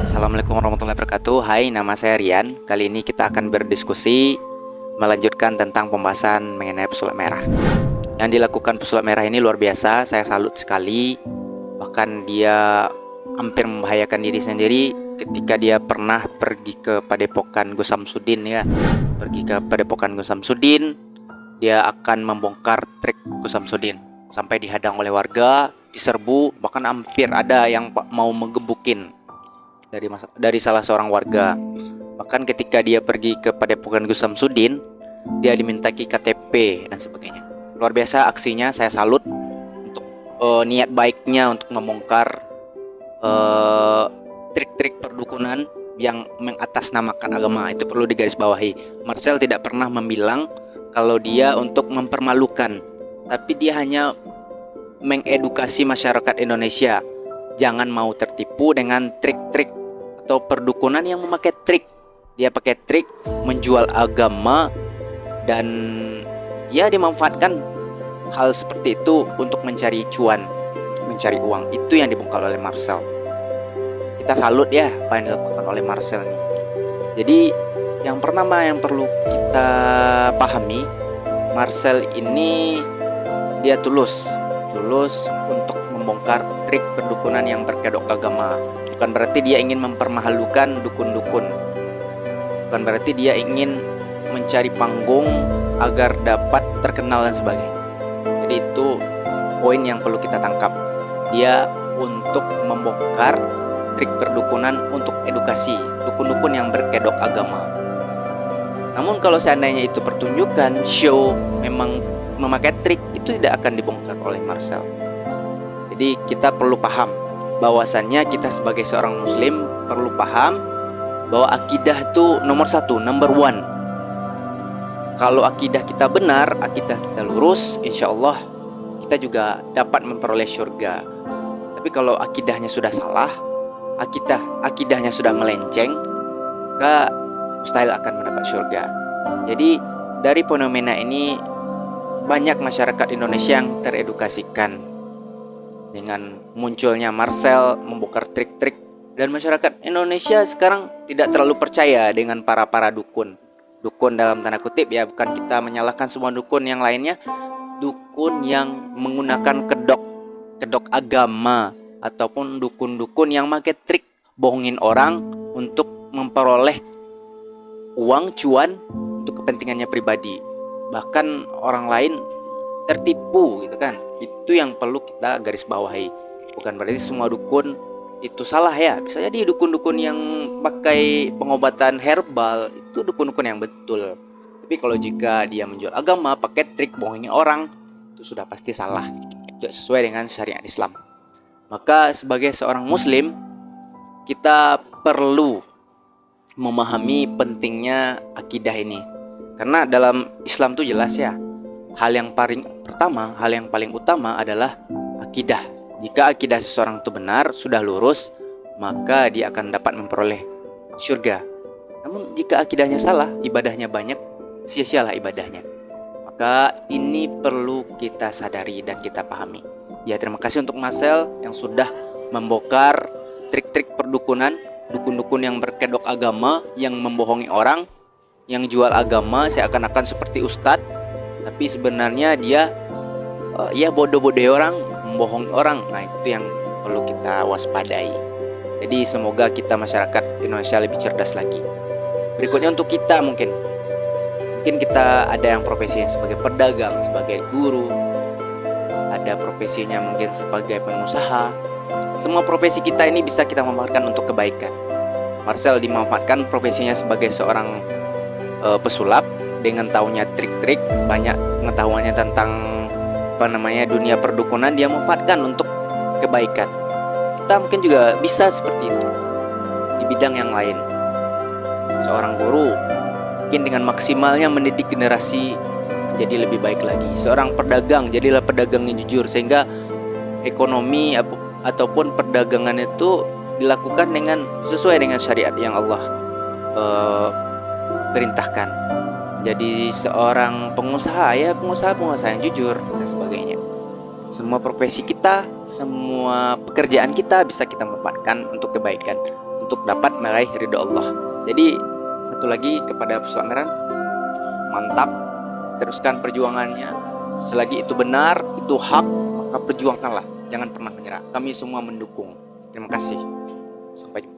Assalamualaikum warahmatullahi wabarakatuh. Hai, nama saya Rian. Kali ini kita akan berdiskusi melanjutkan tentang pembahasan mengenai pesulap merah. Yang dilakukan pesulap merah ini luar biasa, saya salut sekali. Bahkan dia hampir membahayakan diri sendiri ketika dia pernah pergi ke Padepokan Gus Samsudin ya. Pergi ke Padepokan Gus Samsudin, dia akan membongkar trik Gus Samsudin sampai dihadang oleh warga, diserbu, bahkan hampir ada yang mau menggebukin dari salah seorang warga. Bahkan ketika dia pergi ke Padepokan Gus Samsudin, dia diminta KTP dan sebagainya. Luar biasa aksinya, saya salut untuk niat baiknya untuk membongkar trik-trik perdukunan yang mengatasnamakan agama. Itu perlu digarisbawahi. Marcel tidak pernah membilang kalau dia untuk mempermalukan, tapi dia hanya mengedukasi masyarakat Indonesia. Jangan mau tertipu dengan trik-trik atau perdukunan yang memakai trik. Dia pakai trik menjual agama dan ya dimanfaatkan hal seperti itu untuk mencari cuan, mencari uang. Itu yang dibongkar oleh Marcel. Kita salut ya apa yang dilakukan oleh Marcel ini. Jadi yang pertama yang perlu kita pahami, Marcel ini dia tulus untuk membongkar trik perdukunan yang berkedok agama. Bukan berarti dia ingin mempermalukan dukun-dukun. Bukan berarti dia ingin mencari panggung agar dapat terkenal dan sebagainya. Jadi itu poin yang perlu kita tangkap. Dia untuk membongkar trik perdukunan untuk edukasi dukun-dukun yang berkedok agama. Namun kalau seandainya itu pertunjukan, show, memang memakai trik, itu tidak akan dibongkar oleh Marcel. Jadi kita perlu paham bahwasannya kita sebagai seorang muslim perlu paham bahwa akidah itu nomor satu, number one. Kalau akidah kita benar, akidah kita lurus, insya Allah kita juga dapat memperoleh surga. Tapi kalau akidahnya sudah salah, akidahnya sudah melenceng, maka mustahil akan mendapat surga. Jadi dari fenomena ini banyak masyarakat Indonesia yang teredukasikan dengan munculnya Marcel membongkar trik-trik, dan masyarakat Indonesia sekarang tidak terlalu percaya dengan para dukun dalam tanda kutip ya, bukan kita menyalahkan semua dukun yang lainnya. Dukun yang menggunakan kedok agama ataupun dukun-dukun yang pakai trik bohongin orang untuk memperoleh uang cuan untuk kepentingannya pribadi, bahkan orang lain tertipu gitu kan. Itu yang perlu kita garis bawahi. Bukan berarti semua dukun itu salah ya. Bisa jadi dukun-dukun yang pakai pengobatan herbal itu dukun-dukun yang betul. Tapi kalau jika dia menjual agama pakai trik bohongin orang, itu sudah pasti salah, tidak sesuai dengan syariat Islam. Maka sebagai seorang muslim, kita perlu memahami pentingnya akidah ini. Karena dalam Islam itu jelas ya, hal yang paling utama adalah akidah. Jika akidah seseorang itu benar, sudah lurus, maka dia akan dapat memperoleh surga. Namun jika akidahnya salah, ibadahnya banyak, sia-sialah ibadahnya. Maka ini perlu kita sadari dan kita pahami. Ya, terima kasih untuk Marcel yang sudah membongkar trik-trik perdukunan, dukun-dukun yang berkedok agama, yang membohongi orang, yang jual agama seakan-akan seperti ustadz, tapi sebenarnya dia ya bodoh-bodoh orang, membohongi orang. Nah, itu yang perlu kita waspadai. Jadi semoga kita masyarakat Indonesia lebih cerdas lagi. Berikutnya untuk kita, mungkin kita ada yang profesinya sebagai pedagang, sebagai guru, ada profesinya mungkin sebagai pengusaha. Semua profesi kita ini bisa kita manfaatkan untuk kebaikan. Marcel dimanfaatkan profesinya sebagai seorang pesulap, dengan tahunya trik-trik, banyak pengetahuannya tentang dunia perdukunan, dia manfaatkan untuk kebaikan. Kita mungkin juga bisa seperti itu di bidang yang lain. Seorang guru mungkin dengan maksimalnya mendidik generasi menjadi lebih baik lagi. Seorang pedagang, jadilah pedagang yang jujur, sehingga ekonomi ataupun perdagangan itu dilakukan sesuai dengan syariat yang Allah perintahkan. Jadi seorang pengusaha yang jujur dan sebagainya. Semua profesi kita, semua pekerjaan kita bisa kita manfaatkan untuk kebaikan, untuk dapat meraih ridho Allah. Jadi satu lagi kepada Pusat Meran, mantap, teruskan perjuangannya. Selagi itu benar, itu hak, maka perjuangkanlah. Jangan pernah menyerah. Kami semua mendukung. Terima kasih. Sampai jumpa.